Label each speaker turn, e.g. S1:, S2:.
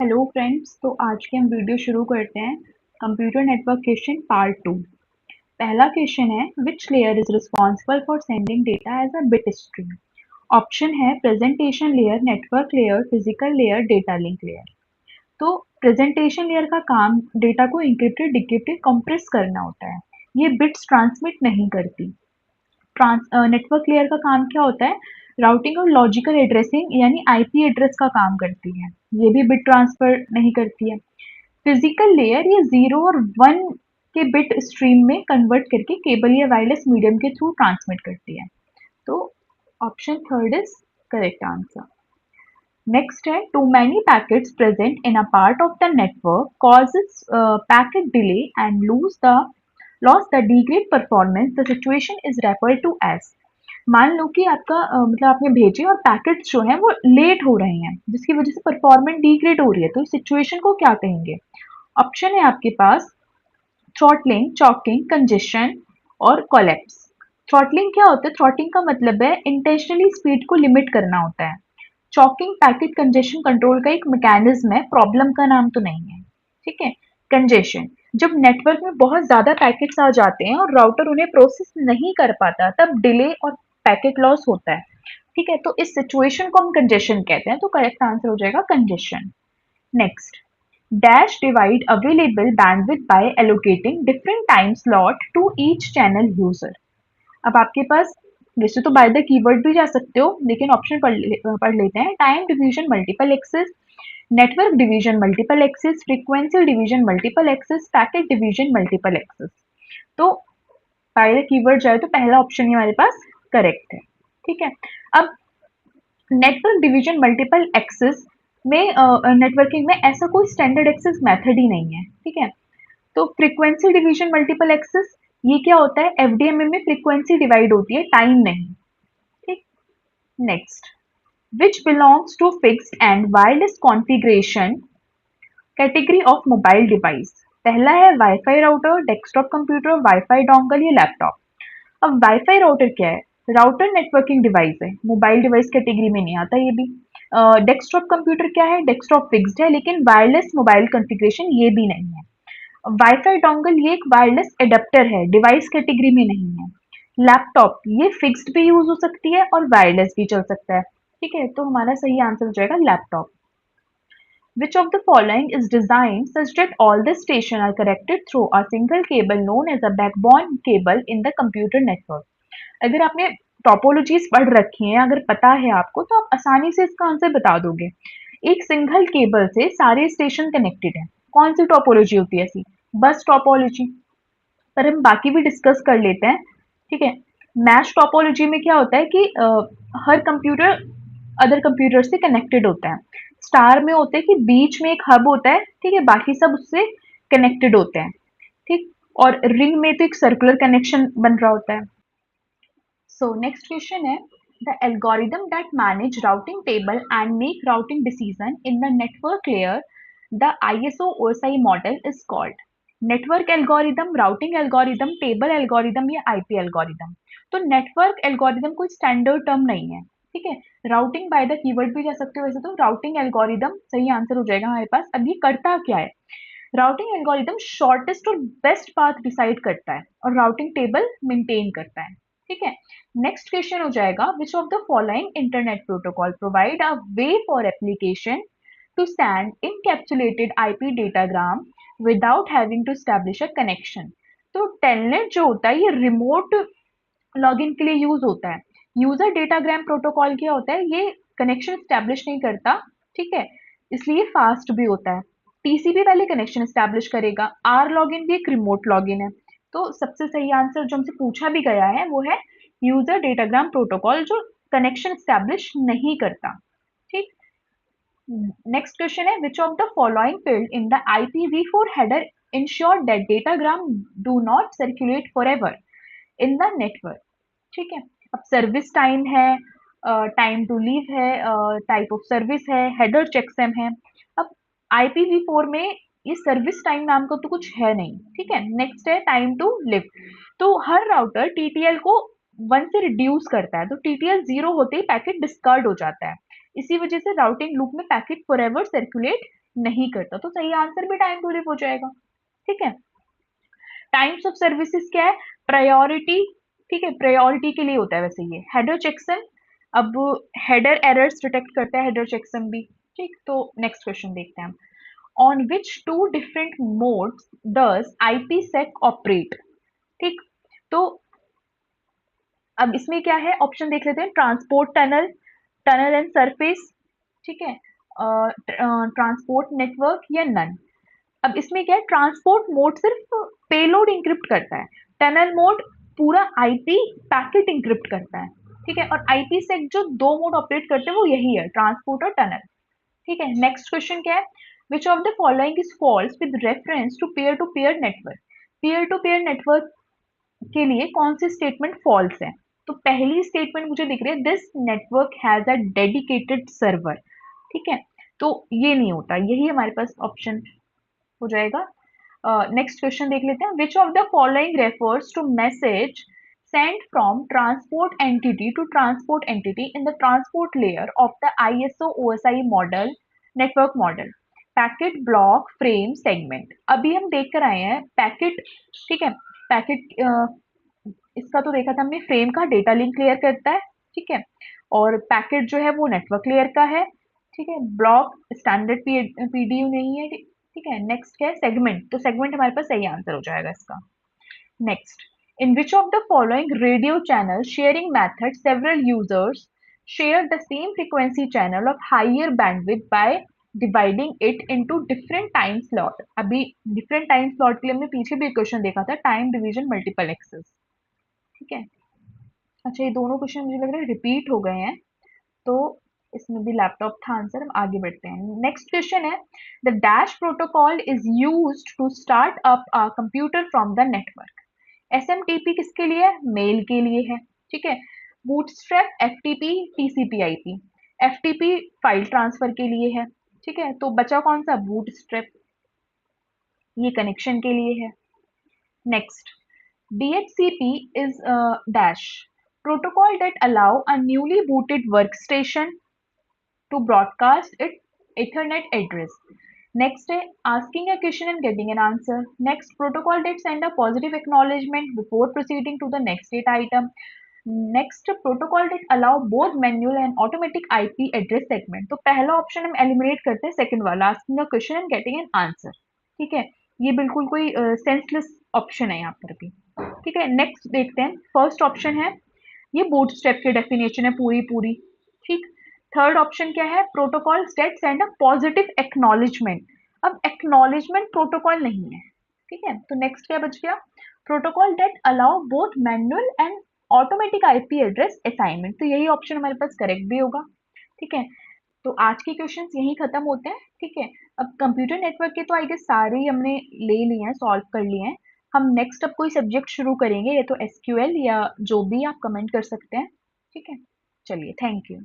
S1: Hello friends, तो आज के हम वीडियो शुरू करते हैं। Computer network question part 2। पहला क्वेश्चन है, which layer is responsible for sending data as a bit stream. Option है presentation layer, network layer, physical layer, data link layer. तो प्रेजेंटेशन लेयर का काम डेटा को इंक्रिप्टेड डिक्रिप्टेड कंप्रेस करना होता है। ये बिट्स ट्रांसमिट नहीं करती। नेटवर्क लेयर का काम क्या होता है? राउटिंग और लॉजिकल एड्रेसिंग यानी आईपी एड्रेस का काम करती है। ये भी बिट ट्रांसफर नहीं करती है। फिजिकल लेयर ये 0 और 1 के बिट स्ट्रीम में कन्वर्ट करके केबल या वायरलेस मीडियम के थ्रू ट्रांसमिट करती है। तो option third is correct answer. Next है, too many packets present in a part of the network causes packet delay and loss the degrade performance, the situation is referred to as. मान लो कि आपका मतलब आपने भेजे और पैकेट्स जो हैं वो लेट हो रहे हैं, जिसकी वजह से परफॉर्मेंस डिग्रेड हो रही है, तो इस सिचुएशन को क्या कहेंगे? ऑप्शन है आपके पास थ्रॉटलिंग, चॉकिंग, कंजेशन और कोलैप्स। थ्रॉटलिंग क्या होता है? थ्रॉटलिंग का मतलब है इंटेंशनली स्पीड को लिमिट करना होता है। चॉकिंग पैकेट कंजेशन कंट्रोल का एक मैकेनिज्म है, प्रॉब्लम का नाम तो नहीं है। ठीक है। कंजेशन, जब नेटवर्क में बहुत ज्यादा पैकेट्स आ जाते हैं और राउटर उन्हें प्रोसेस नहीं कर पाता, तब डिले और पैकेट लॉस होता है। ठीक है, तो इस सिचुएशन को हम कंजेशन कहते हैं, तो करेक्ट आंसर हो जाएगा congestion. Next, dash divide available bandwidth by allocating different time slot to each channel user। अब आपके पास वैसे तो बाय द कीवर्ड भी जा सकते हो, लेकिन ऑप्शन पढ़ लेते हैं। Time division multiple access, network division multiple access, frequency division multiple access, packet division multiple access. तो बाय द कीवर्ड जाए तो पहला ऑप्शन ही हमारे पास करेक्ट है। ठीक है। अब नेटवर्क डिवीजन मल्टीपल एक्सेस में नेटवर्किंग में ऐसा कोई स्टैंडर्ड एक्सेस मेथड ही नहीं है। ठीक है। तो फ्रीक्वेंसी डिवीजन मल्टीपल एक्सेस ये क्या होता है? एफडीएमए में फ्रीक्वेंसी डिवाइड होती है, टाइम नहीं। ठीक। Next, which belongs to fixed and wireless configuration category of mobile device. पहला है WiFi router, desktop computer, WiFi dongle या लैपटॉप। अब वाईफाई राउटर क्या है? राउटर नेटवर्किंग डिवाइस है, मोबाइल डिवाइस कैटेगरी में नहीं आता ये भी। डेस्कटॉप कंप्यूटर क्या है? डेस्कटॉप फिक्स्ड है, लेकिन वायरलेस मोबाइल कॉन्फ़िगरेशन ये भी नहीं है। वाईफाई डोंगल ये एक वायरलेस एडेप्टर है, डिवाइस कैटेगरी में नहीं है। लैपटॉप ये फिक्स्ड भी यूज हो सकती है और वायरलेस भी चल सकता है। ठीक है, तो हमारा सही आंसर हो जाएगा laptop. Which of the following is designed such that all the stations are connected through a single cable known as a backbone cable in the computer network? अगर आपने टोपोलॉजीज पढ़ रखी हैं, अगर पता है आपको, तो आप आसानी से इसका आंसर बता दोगे। एक सिंगल केबल से सारे स्टेशन कनेक्टेड हैं। कौन सी टोपोलॉजी होती है ऐसी? बस टोपोलॉजी। पर हम बाकी भी डिस्कस कर लेते हैं। ठीक है। मैश टोपोलॉजी में क्या होता है कि हर कंप्यूटर अदर कंप्यूटर से कनेक्टेड होता है। स्टार में होता है कि बीच में एक हब होता है, ठीक है, बाकी सब उससे कनेक्टेड होते हैं। ठीक। और रिंग में तो एक सर्कुलर कनेक्शन बन रहा होता है। So next question है, the algorithm that manage routing table and make routing decision in the network layer, the ISO OSI model is called। Network algorithm, routing algorithm, table algorithm या IP algorithm. तो network algorithm कोई standard term नहीं है। ठीक है। Routing bye the keyword भी जा सकते हो वैसे, तो राउटिंग एल्गोरिदम सही आंसर हो जाएगा हमारे पास। अब ये करता क्या है? राउटिंग एल्गोरिदम शॉर्टेस्ट और बेस्ट पाथ डिसाइड करता है और राउटिंग टेबल मेंटेन करता है। ठीक है। नेक्स्ट क्वेश्चन हो जाएगा, which of the following internet protocol provide a way for application to send encapsulated IP datagram without having to establish a connection. तो टेलनेट जो होता है ये रिमोट लॉगिन के लिए यूज होता है। यूजर डेटाग्राम प्रोटोकॉल क्या होता है? ये कनेक्शन स्टैब्लिश नहीं करता। ठीक है। इसलिए फास्ट भी होता है। टीसीपी पहले कनेक्शन स्टैब्लिश करेगा। आर लॉगिन भी एक रिमोट लॉगिन है। तो सबसे सही आंसर जो हमसे पूछा भी गया है वो है यूजर डेटाग्राम प्रोटोकॉल, जो कनेक्शन स्टैब्लिश नहीं करता। ठीक। नेक्स्ट क्वेश्चन है, which of the following field in the IPv4 header ensure that datagram do not circulate forever in the network. ठीक है। अब सर्विस टाइम है, टाइम टू लीव है, टाइप ऑफ सर्विस है, हेडर चेकसम है। अब IPv4 में ये सर्विस टाइम नाम का तो कुछ है नहीं। ठीक है। नेक्स्ट है टाइम टू लिव। तो हर राउटर टीटीएल को 1 से रिड्यूस करता है, तो टीटीएल 0 होते ही पैकेट डिस्कार्ड हो जाता है। इसी वजह से राउटिंग लूप में पैकेट फॉरएवर सर्कुलेट नहीं करता, तो सही आंसर भी टाइम टू लिव हो जाएगा। ठीक है। टाइप्स ऑफ सर्विसेज क्या है? प्रायोरिटी, ठीक है, प्रायोरिटी के लिए होता है वैसे ये। हेडर चेकसम, अब हेडर एरर्स डिटेक्ट करता है हेडर चेकसम भी। ठीक, तो नेक्स्ट क्वेश्चन देखते हैं हम। On which two different modes does IPsec operate? ठीक, तो अब इसमें क्या है, ऑप्शन देख लेते हैं। Transport tunnel, tunnel and surface, ठीक है, ट्रांसपोर्ट नेटवर्क या नन। अब इसमें क्या है, ट्रांसपोर्ट मोड सिर्फ पेलोड इंक्रिप्ट करता है, टनल मोड पूरा आईपी पैकेट इंक्रिप्ट करता है। ठीक है, और आईपी से जो दो मोड ऑपरेट करते हैं वो यही है, ट्रांसपोर्ट और टनल। ठीक है, नेक्स्ट क्वेश्चन क्या है, which of the following is false with reference to peer network? Peer to peer network के लिए कौन सी स्टेटमेंट फॉल्स है? तो पहली स्टेटमेंट मुझे दिख रही है, this network has a dedicated server. ठीक है, तो ये नहीं होता, यही हमारे पास ऑप्शन हो जाएगा। नेक्स्ट क्वेश्चन देख लेते हैं। Which of the following refers to message sent from transport entity to transport entity in the transport layer of the ISO OSI model network model? Packet, block, frame, segment. अभी हम देख कर आए हैं packet. ठीक है, पैकेट इसका तो देखा था हमने, फ्रेम का डेटा लिंक क्लियर करता है। ठीक है, और पैकेट जो है वो नेटवर्क लेयर का है। ठीक है, ब्लॉक स्टैंडर्ड पीडीयू नहीं है। ठीक है, नेक्स्ट क्या है, सेगमेंट। तो सेगमेंट हमारे पास सही आंसर हो जाएगा इसका। Next, in which of the following radio channel sharing method several users share the same frequency channel of higher bandwidth by dividing it into different time slot? अभी different time slot के लिए हमने पीछे भी question देखा था, time division multiple access. ठीक है, अच्छा ये दोनों क्वेश्चन मुझे लग रहा है रिपीट हो गए हैं, तो इसमें भी लैपटॉप था आंसर। हम आगे बढ़ते हैं। नेक्स्ट क्वेश्चन है, the dash protocol is used to start up a computer from the network. SMTP किसके लिए है? मेल के लिए है। ठीक है, bootstrap, FTP, TCP IP. FTP file transfer के लिए है। ठीक है, तो बचा कौन सा? बूटस्ट्रैप, ये कनेक्शन के लिए है। Next, DHCP is a dash protocol that allow a newly booted workstation to broadcast its Ethernet address. Next है asking a question and getting an answer. Next, protocol that send a positive acknowledgement before proceeding to the next data item. Next, protocol that allow both manual and automatic IP address segment. तो पहला option हम eliminate करते हैं, second वाला asking a question and getting an answer. ठीक है, ये बिल्कुल कोई सेंसलेस ऑप्शन है यहाँ पर भी। ठीक है, नेक्स्ट देखते हैं। फर्स्ट ऑप्शन है, ये बूटस्ट्रैप की डेफिनेशन है पूरी पूरी। ठीक, थर्ड ऑप्शन क्या है, protocol that send a positive acknowledgement. अब एक्नॉलेजमेंट प्रोटोकॉल नहीं है। ठीक है, तो नेक्स्ट क्या बच गया, protocol that allow both manual and automatic IP address assignment. तो यही ऑप्शन हमारे पास करेक्ट भी होगा। ठीक है, तो आज के क्वेश्चंस यही खत्म होते हैं। ठीक है, अब कंप्यूटर नेटवर्क के तो आई गेस सारे ही हमने ले लिए हैं, सॉल्व कर लिए हैं। हम नेक्स्ट अब कोई सब्जेक्ट शुरू करेंगे, या तो एसक्यूएल या जो भी, आप कमेंट कर सकते हैं। ठीक है, चलिए, थैंक यू।